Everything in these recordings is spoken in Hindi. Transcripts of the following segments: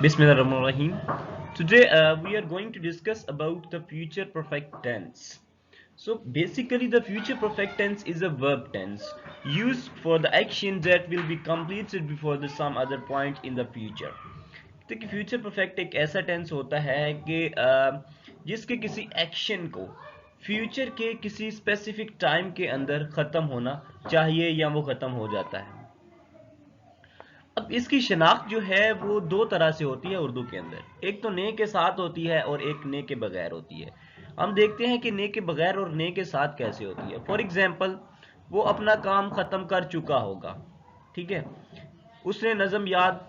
Bismillahirrahmanirrahim. Today we are going to discuss about the future perfect tense. So basically the future perfect tense is a verb tense used for the action that will be completed before the some other point in the future. देखिए फ्यूचर परफेक्ट एक ऐसा टेंस होता है कि जिसके किसी एक्शन को फ्यूचर के किसी स्पेसिफिक टाइम के अंदर ख़त्म होना चाहिए या वो ख़त्म हो जाता है। अब इसकी शनाख्त जो है वो दो तरह से होती है उर्दू के अंदर, एक तो ने के साथ होती है और एक ने के बगैर होती है। हम देखते हैं कि ने के बगैर और ने के साथ कैसे होती है। फॉर एग्जाम्पल, वो अपना काम ख़त्म कर चुका होगा, ठीक है, उसने नज़म याद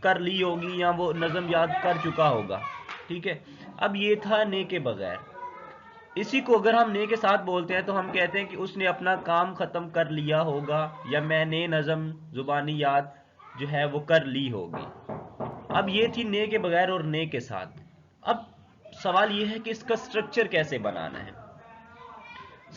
कर ली होगी या वो नज़म याद कर चुका होगा, ठीक है। अब ये था ने के बगैर। इसी को अगर हम ने के साथ बोलते हैं तो हम कहते हैं कि उसने अपना काम ख़त्म कर लिया होगा या मैंने नज़म ज़ुबानी याद जो है वो कर ली होगी। अब ये थी ने के बगैर और ने के साथ। अब सवाल ये है कि इसका स्ट्रक्चर कैसे बनाना है।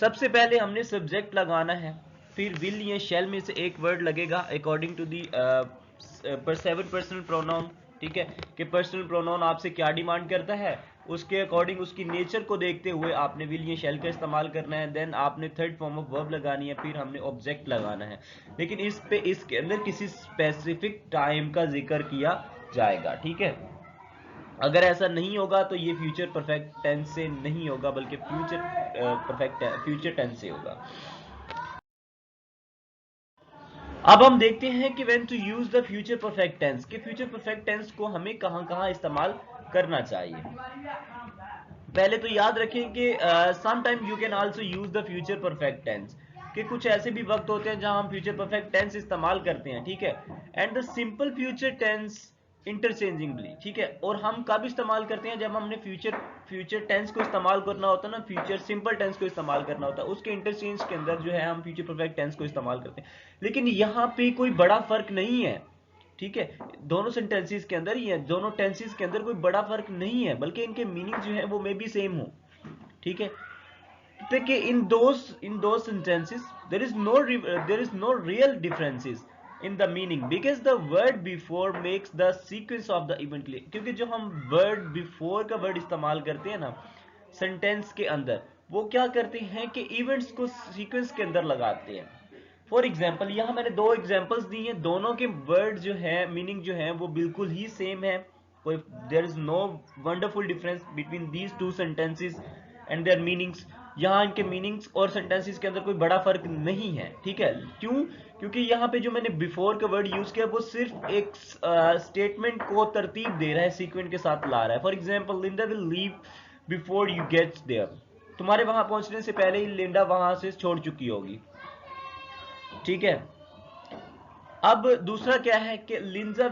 सबसे पहले हमने सब्जेक्ट लगाना है, फिर विल या शैल में से एक वर्ड लगेगा according to the seven personal pronoun, ठीक है, कि पर्सनल प्रोनाउन आपसे क्या डिमांड करता है, उसके अकॉर्डिंग उसकी नेचर को देखते हुए आपने विल या शैल का इस्तेमाल करना है। देन आपने थर्ड फॉर्म ऑफ वर्ब लगानी है, फिर हमने ऑब्जेक्ट लगाना है। लेकिन इसके अंदर किसी स्पेसिफिक टाइम का जिक्र किया जाएगा, ठीक है। अगर ऐसा नहीं होगा तो ये फ्यूचर परफेक्ट टेंस से नहीं होगा बल्कि फ्यूचर टेंस से होगा। अब हम देखते हैं कि when to use the future perfect tense, कि फ्यूचर परफेक्ट टेंस को हमें कहां कहां इस्तेमाल करना चाहिए। पहले तो याद रखें कि some time you can also use the future perfect tense, कि कुछ ऐसे भी वक्त होते हैं जहां हम फ्यूचर परफेक्ट टेंस इस्तेमाल करते हैं, ठीक है। And the simple future tense interchangeably, ठीक है। और हम कब इस्तेमाल करते हैं, जब हमने फ्यूचर टेंस को इस्तेमाल करना होता है ना, फ्यूचर सिंपल टेंस को इस्तेमाल करना होता है, उसके इंटरचेंज के अंदर जो है हम फ्यूचर परफेक्ट टेंस को इस्तेमाल करते हैं। लेकिन यहाँ पे कोई बड़ा फर्क नहीं है, ठीक है। दोनों सेंटेंसेस के अंदर ही है, दोनों टेंसेस के अंदर कोई बड़ा फर्क नहीं है, बल्कि इनके मीनिंग जो है वो मे बी सेम हो, ठीक है। देखिए इन दो sentences there is no real differences in the meaning because the word before makes the sequence of the event clear, क्योंकि जो हम वर्ड बिफोर का वर्ड इस्तेमाल करते हैं ना सेंटेंस के अंदर, वो क्या करते हैं कि इवेंट्स को सीक्वेंस के अंदर लगाते हैं। फॉर एग्जाम्पल, यहाँ मैंने दो एग्जाम्पल्स दी हैं, दोनों के वर्ड जो है मीनिंग जो है वो बिल्कुल ही सेम है। कोई there is no wonderful difference between these two sentences and their meanings. यहाँ इनके मीनिंग्स और सेंटेंसेस के अंदर कोई बड़ा फर्क नहीं है, ठीक है। क्यों? क्योंकि यहाँ पे जो मैंने बिफोर का वर्ड यूज किया वो सिर्फ एक स्टेटमेंट को तरतीब दे रहा है, सीक्वेंस के साथ ला रहा है। For example, Linda will leave before you get there, तुम्हारे वहां पहुंचने से पहले ही लिंडा वहां से छोड़ चुकी होगी, ठीक है। अब दूसरा क्या है कि लिंजा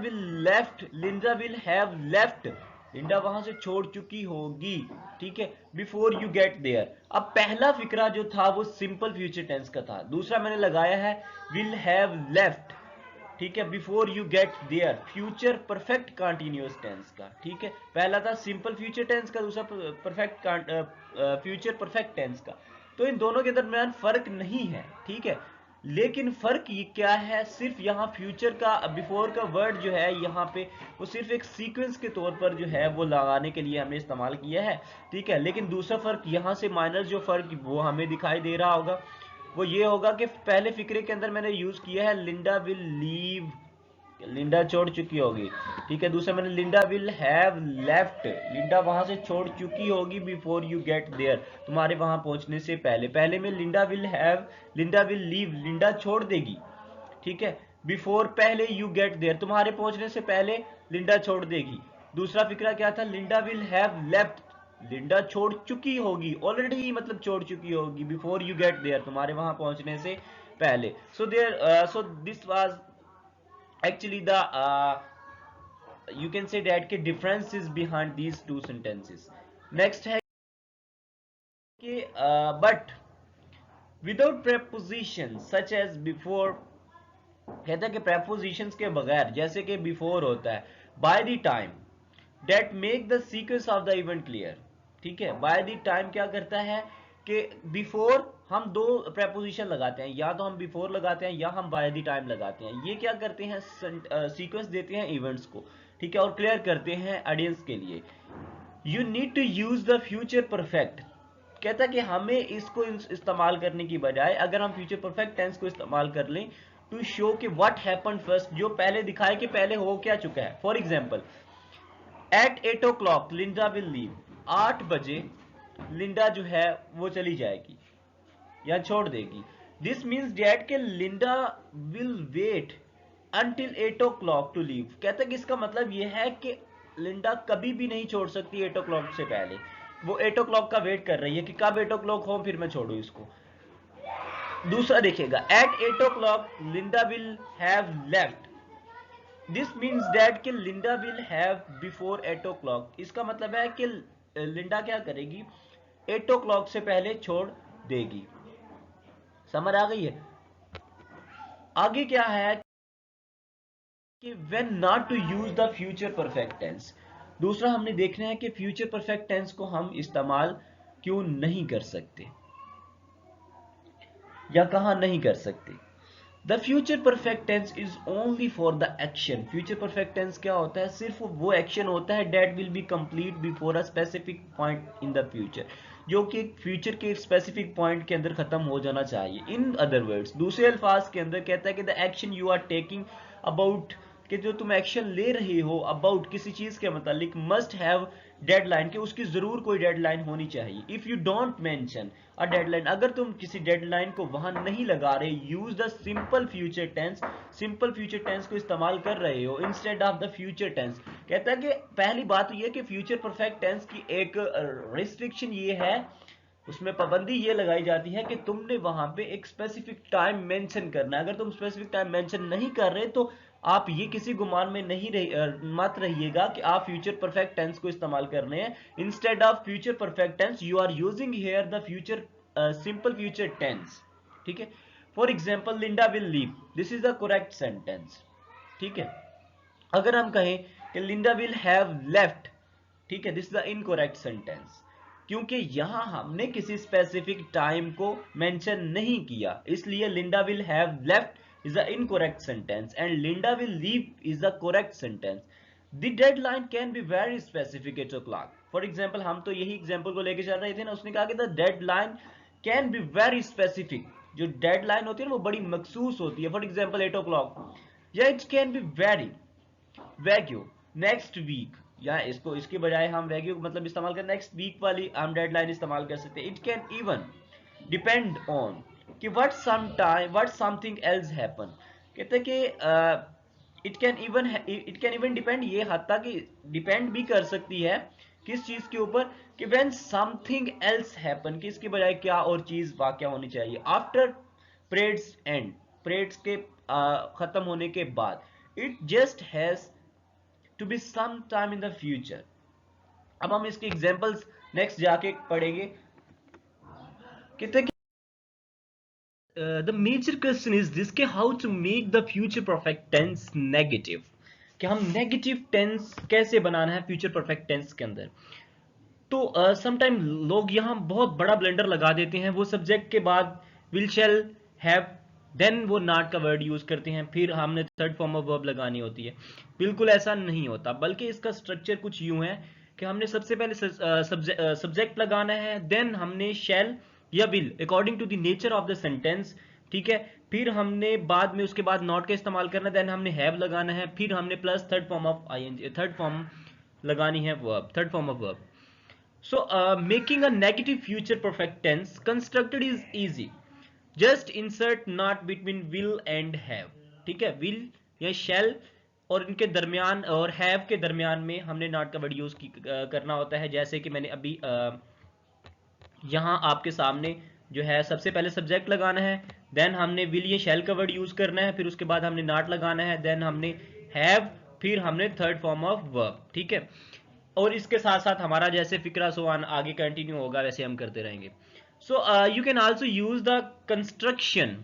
विल हैव लेफ्ट, लिंडा वहां से छोड़ चुकी होगी, ठीक है, बिफोर यू गेट देयर। अब पहला फिक्रा जो था वो सिंपल फ्यूचर टेंस का था, दूसरा मैंने लगाया है विल हैव लेफ्ट, ठीक है, before you get there, future perfect continuous tense का, ठीक है। पहला था सिंपल फ्यूचर टेंस का, दूसरा फ्यूचर परफेक्ट टेंस का। तो इन दोनों के दरमियान फर्क नहीं है, ठीक है। लेकिन फर्क ये क्या है, सिर्फ यहाँ फ्यूचर का बिफोर का वर्ड जो है यहाँ पे वो सिर्फ एक सीक्वेंस के तौर पर जो है वो लगाने के लिए हमने इस्तेमाल किया है, ठीक है। लेकिन दूसरा फर्क यहाँ से माइनस जो फर्क वो हमें दिखाई दे रहा होगा वो ये होगा कि पहले फिक्रे के अंदर मैंने यूज किया है लिंडा विल लीव, लिंडा छोड़ चुकी होगी, ठीक है। दूसरा मैंने Linda will have left, Linda वहां से छोड़ चुकी होगी बिफोर यू गेट देयर, तुम्हारे वहां पहुंचने से पहले। पहले में Linda will have, Linda will leave, Linda छोड़ देगी, ठीक है, बिफोर पहले यू गेट देयर, तुम्हारे पहुंचने से पहले लिंडा छोड़ देगी। दूसरा फिक्रा क्या था, Linda will have left, Linda छोड़ चुकी होगी, ऑलरेडी मतलब छोड़ चुकी होगी, बिफोर यू गेट देयर, तुम्हारे वहां पहुंचने से पहले। So this was actually the you can say that के differences behind these two sentences. Next है कि but without prepositions such as before, कहता है कि prepositions के बगैर, जैसे कि before होता है by the time, that make the sequence of the event clear, ठीक है। by the time क्या करता है कि before हम दो प्रेपोजिशन लगाते हैं, या तो हम बिफोर लगाते हैं या हम बाय द टाइम लगाते हैं। ये क्या करते हैं, सीक्वेंस देते हैं इवेंट्स को, ठीक है, और क्लियर करते हैं ऑडियंस के लिए। You need to use the future perfect, कहता है कि हमें इसको इस्तेमाल करने की बजाय अगर हम फ्यूचर परफेक्ट टेंस को इस्तेमाल कर लें टू शो कि व्हाट हैपेंड फर्स्ट, जो पहले दिखाए कि पहले हो क्या चुका है। For example, at 8 o'clock Linda will leave, 8 बजे लिंडा जो है वो चली जाएगी या छोड़ देगी। दिस मीन्स डैट के Linda will wait until 8 o'clock to leave, कहता है कि इसका मतलब यह है कि लिंडा कभी भी नहीं छोड़ सकती 8 o'clock से पहले, वो 8 o'clock का वेट कर रही है कि कब 8 o'clock हो फिर मैं छोड़ू इसको। दूसरा देखिएगा, at 8 o'clock Linda will have left, this means that कि Linda will have before 8 o'clock, इसका मतलब है कि लिंडा क्या करेगी, 8 o'clock से पहले छोड़ देगी। समझ आ गई है। आगे क्या है कि when not to use the future perfect tense, दूसरा हमने देखना है कि फ्यूचर परफेक्ट टेंस को हम इस्तेमाल क्यों नहीं कर सकते या कहां नहीं कर सकते। The future perfect tense is only for the action, future perfect tense क्या होता है, सिर्फ वो एक्शन होता है that will be complete before a specific point in the future, जो कि फ्यूचर के स्पेसिफिक पॉइंट के अंदर खत्म हो जाना चाहिए। इन अदर वर्ड्स, दूसरे अल्फाज के अंदर कहता है कि the action you are taking about, कि जो तुम एक्शन ले रहे हो अबाउट किसी चीज के मतलब मस्ट हैव डेडलाइन, कि उसकी जरूर कोई डेडलाइन होनी चाहिए। If you don't mention a deadline, अगर तुम किसी डेडलाइन को वहां नहीं लगा रहे, use the simple future tense, simple future tense को इस्तेमाल कर रहे हो instead of the future tense. कहता है कि पहली बात यह कि फ्यूचर परफेक्ट टेंस की एक रिस्ट्रिक्शन ये है, उसमें पाबंदी ये लगाई जाती है कि तुमने वहां पे एक स्पेसिफिक टाइम मेंशन करना है। अगर तुम स्पेसिफिक टाइम मेंशन नहीं कर रहे तो आप ये किसी गुमान में नहीं मत रहिएगा कि आप फ्यूचर परफेक्ट टेंस को इस्तेमाल कर रहे हैं। Instead of future perfect tense you are using here the future simple future tense, ठीक है। For example, Linda will leave, this is the correct sentence, ठीक है। अगर हम कहें कि लिंडा विल हैव लेफ्ट, ठीक है, this is the incorrect sentence, क्योंकि यहां हमने किसी स्पेसिफिक टाइम को मेंशन नहीं किया, इसलिए Linda will have left is the incorrect sentence and Linda will leave is the correct sentence. The deadline can be very specific 8 o'clock। For example, हम तो यही एग्जाम्पल को लेके चल रहे थे ना, उसने कहा कि the deadline can be very specific, जो डेडलाइन होती है ना वो बड़ी मखसूस होती है। फॉर एग्जाम्पल 8 o'clock, या it can be very vague next week, या इसको इसके बजाय हम वैग्यू मतलब इस्तेमाल कर नेक्स्ट वीक वाली हम डेडलाइन इस्तेमाल कर सकते हैं। It can even depend on कि what some time what something else happen, कहते हैं कि इट कैन इवन डिपेंड, ये हद तक डिपेंड भी कर सकती है किस चीज के ऊपर, कि व्हेन समथिंग एल्स हैपन, कि इसके बजाय क्या और चीज वाकया होनी चाहिए। आफ्टर परेड्स एंड, परेड्स के खत्म होने के बाद, it just has to be some time in the future। अब हम इसके एग्जांपल्स नेक्स्ट जाके पढ़ेंगे। कहते कि the major question is this कि how to make the future perfect tense negative, कि हम नेगेटिव टेंस कैसे बनाना है फ्यूचर परफेक्ट टेंस के अंदर। तो समटाइम लोग यहाँ बहुत बड़ा ब्लेंडर लगा देते हैं, वो सब्जेक्ट के बाद विल शैल हैव, देन वो नॉट का वर्ड यूज करते हैं, फिर हमने थर्ड फॉर्म ऑफ वर्ब लगानी होती है। बिल्कुल ऐसा नहीं होता, बल्कि इसका स्ट्रक्चर कुछ यूं है कि हमने सबसे पहले सब्जेक्ट लगाना है, देन हमने शैल या will according to the nature of the sentence, ठीक है। फिर हमने बाद में उसके बाद नॉट का इस्तेमाल करना है, देन हमने हैव लगाना है, फिर हमने plus third form of ING, third form लगानी है verb, third form of verb. So, making a negative future perfect tense constructed is easy. Just insert not between will and have, ठीक है। will या shall और इनके दरमियान और have के दरमियान में हमने not का वर्ड यूज करना होता है। जैसे कि मैंने अभी यहाँ आपके सामने जो है सबसे पहले सब्जेक्ट लगाना है, देन हमने will या shall का वर्ड यूज करना है, फिर उसके बाद हमने not लगाना है, देन हमने have, फिर हमने थर्ड फॉर्म ऑफ वर्ब, ठीक है। और इसके साथ साथ हमारा जैसे फिक्रा सोआन आगे कंटिन्यू होगा वैसे हम करते रहेंगे। So you can also use the construction.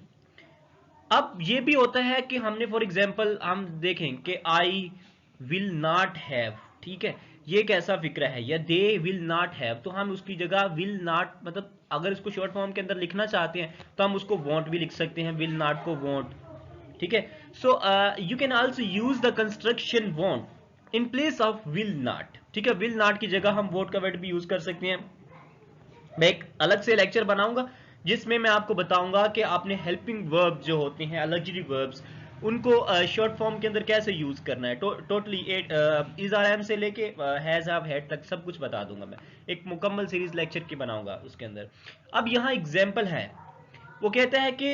अब ये भी होता है कि हमने फॉर एग्जांपल हम देखें कि आई विल नॉट हैव, ठीक है, ये कैसा फिक्रा है, या दे विल नॉट हैव, तो हम उसकी जगह विल नॉट मतलब अगर इसको शॉर्ट फॉर्म के अंदर लिखना चाहते हैं तो हम उसको वॉन्ट भी लिख सकते हैं, विल नॉट को वॉन्ट, ठीक है। So you can also use the construction want in place of will not, ठीक है। विल नॉट की जगह हम वॉन्ट का वर्ड भी यूज कर सकते हैं। मैं एक अलग से लेक्चर बनाऊंगा जिसमें मैं आपको बताऊंगा कि आपने हेल्पिंग वर्ब जो होते हैं, अलग्जरी वर्ब्स, उनको शॉर्ट फॉर्म के अंदर कैसे यूज करना है। टोटली इज आर एम से लेके हैज हैव हैड तक सब कुछ बता दूंगा मैं, एक मुकम्मल सीरीज लेक्चर की बनाऊंगा उसके अंदर। अब यहाँ एग्जाम्पल है, वो कहता है कि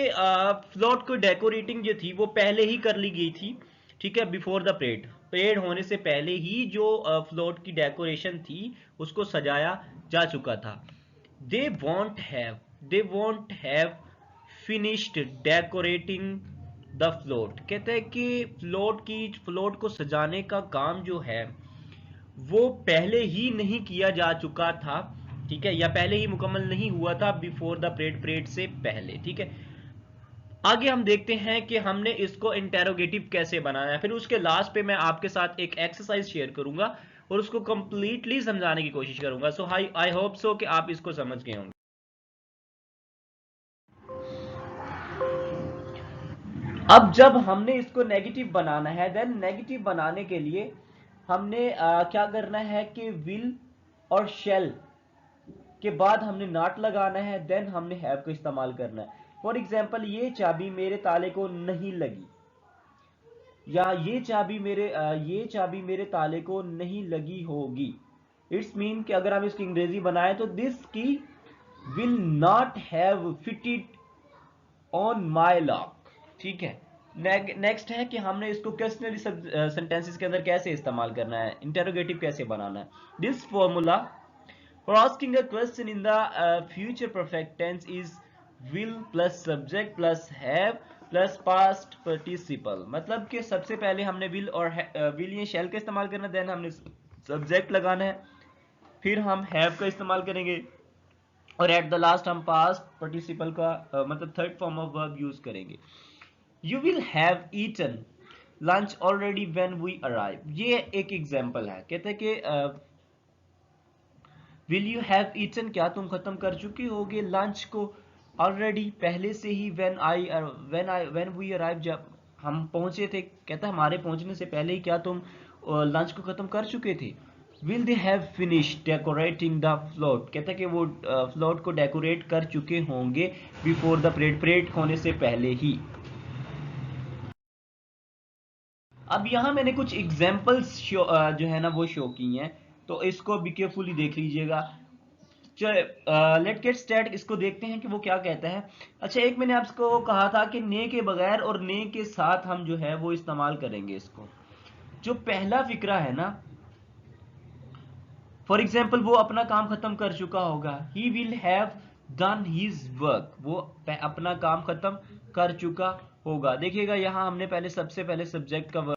फ्लोट को डेकोरेटिंग जो थी वो पहले ही कर ली गई थी, ठीक है, बिफोर द परेड, परेड होने से पहले ही जो फ्लोट की डेकोरेशन थी उसको सजाया जा चुका था। they won't have finished decorating the float, कहते हैं कि फ्लोट को सजाने का काम जो है वो पहले ही नहीं किया जा चुका था, ठीक है, या पहले ही मुकम्मल नहीं हुआ था बिफोर द परेड से पहले, ठीक है। आगे हम देखते हैं कि हमने इसको इंटेरोगेटिव कैसे बनाना है, फिर उसके लास्ट पे मैं आपके साथ एक एक्सरसाइज शेयर करूंगा और उसको कंप्लीटली समझाने की कोशिश करूंगा। सो आई होप सो कि आप इसको समझ गए होंगे। अब जब हमने इसको नेगेटिव बनाना है, देन नेगेटिव बनाने के लिए हमने क्या करना है कि विल और शेल के बाद हमने नॉट लगाना है, देन हमने हैव का इस्तेमाल करना है। फॉर एग्जाम्पल, ये चाबी मेरे ताले को नहीं लगी, या ये चाबी मेरे ताले को नहीं लगी होगी। इट्स मीन कि अगर हम इसकी अंग्रेजी बनाए तो दिस की will not have fitted on my lock, ठीक है। नेक्स्ट है कि हमने इसको क्वेश्चनरी सेंटेंसेस के अंदर कैसे इस्तेमाल करना है, इंटेरोगेटिव कैसे बनाना है। This formula for asking a question in the future perfect tense is will plus subject plus have plus past participle. मतलब कि सबसे पहले हमने विल और विल या शैल का इस्तेमाल करना है, देन हमने सब्जेक्ट लगाना है, फिर हम हैव का इस्तेमाल करेंगे और एट द लास्ट हम पास्ट पार्टिसिपल का मतलब third form of verb use करेंगे। You will have eaten lunch already when we arrive, ये एक एग्जांपल है। कहते हैं कि विल यू हैव ईटन, क्या तुम खत्म कर चुके होगे लंच को ऑलरेडी, पहले से ही, व्हेन वी अराइव, जब हम पहुंचे थे, कहता है हमारे पहुंचने से पहले ही क्या तुम लंच को खत्म कर चुके थे। Will they have finished decorating the float, कहता है कि वो फ्लोट को डेकोरेट कर चुके होंगे बिफोर द परेड होने से पहले ही। अब यहाँ मैंने कुछ एग्जाम्पल्स जो है ना वो शो की हैं, तो इसको भी केयरफुली देख लीजिएगा। लेट गेट स्टार्ट, इसको देखते हैं कि वो क्या कहता है। अच्छा, एक मैंने आपको कहा था कि ने के बगैर और ने के साथ हम जो है वो इस्तेमाल करेंगे इसको। जो पहला फिक्रा है ना, फॉर एग्जाम्पल, वो अपना काम खत्म कर चुका होगा, he will have done his work, वो अपना काम खत्म कर चुका होगा। देखिएगा यहाँ हमने सबसे पहले सब्जेक्ट का